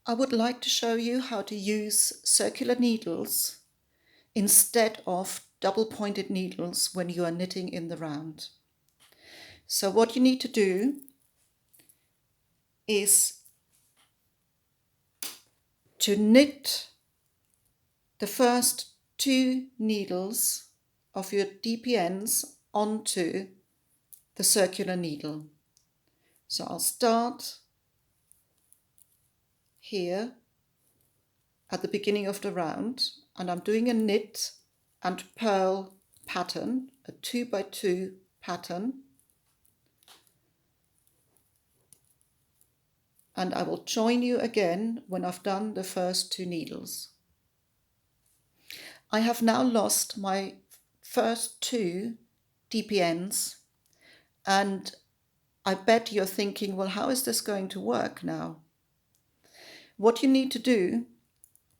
I would like to show you how to use circular needles instead of double-pointed needles when you are knitting in the round. So what you need to do is to knit the first 2 needles of your dpns onto the circular needle. So I'll start here at the beginning of the round, and I'm doing a knit and purl pattern, a 2x2 pattern, and I will join you again when I've done the first 2 needles. I have now lost my first 2 dpns, and I bet you're thinking, well, how is this going to work now? What you need to do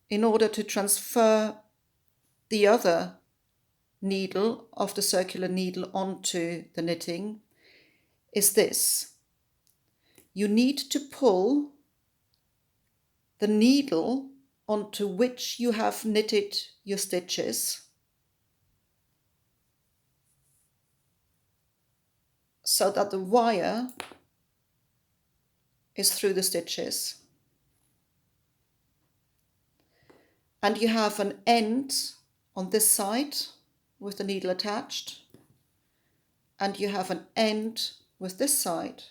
in order to transfer the other needle of the circular needle onto the knitting is this. You need to pull the needle onto which you have knitted your stitches so that the wire is through the stitches. And you have an end on this side with the needle attached, and you have an end with this side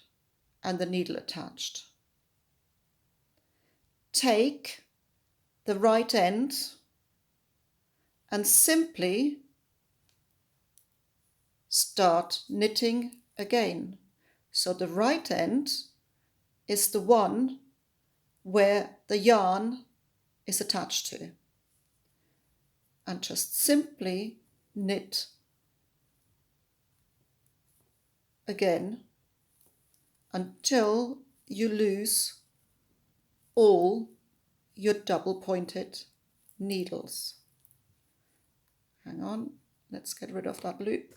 and the needle attached. Take the right end and simply start knitting again. So the right end is the one where the yarn is attached to, and just simply knit again until you lose all your double-pointed needles. Hang on, let's get rid of that loop.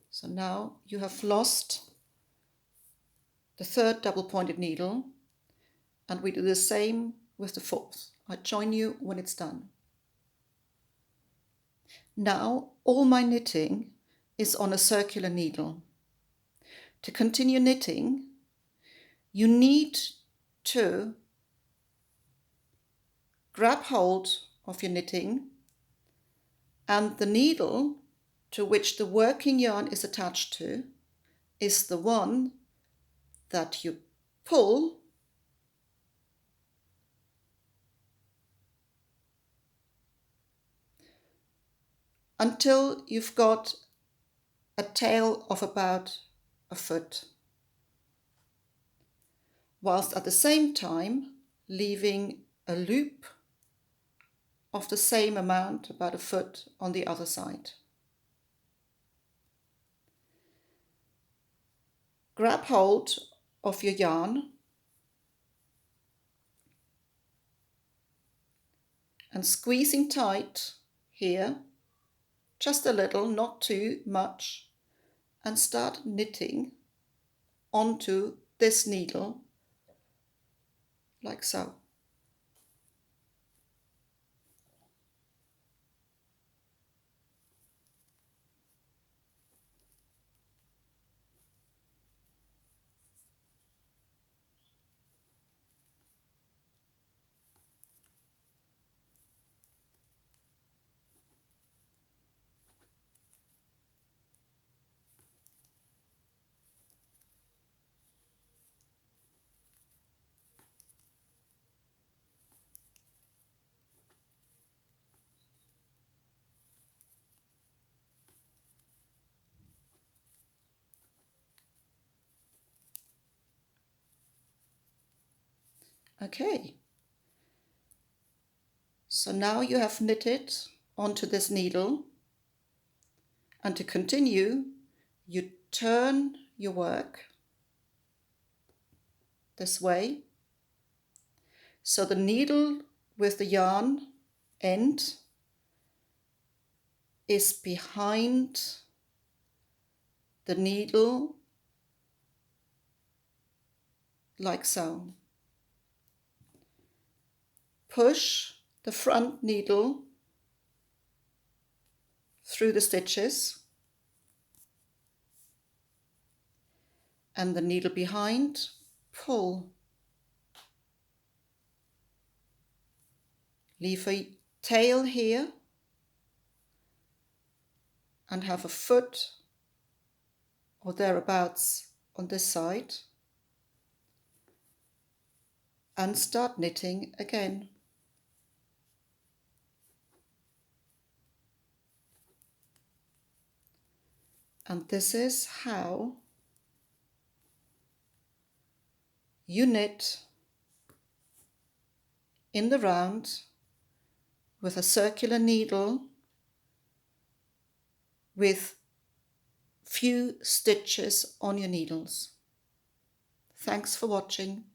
So now you have lost the 3rd double-pointed needle, and we do the same with the 4th. I join you when it's done. Now all my knitting is on a circular needle. To continue knitting, you need to grab hold of your knitting, and the needle to which the working yarn is attached to is the one that you pull until you've got a tail of about a foot, whilst at the same time leaving a loop of the same amount, about a foot, on the other side. Grab hold of your yarn and squeezing tight here, just a little, not too much, and start knitting onto this needle like so. Okay, so now you have knitted onto this needle, and to continue, you turn your work this way, so the needle with the yarn end is behind the needle, like so. Push the front needle through the stitches and the needle behind, pull. Leave a tail here and have a foot or thereabouts on this side and start knitting again. And this is how you knit in the round with a circular needle with few stitches on your needles. Thanks for watching.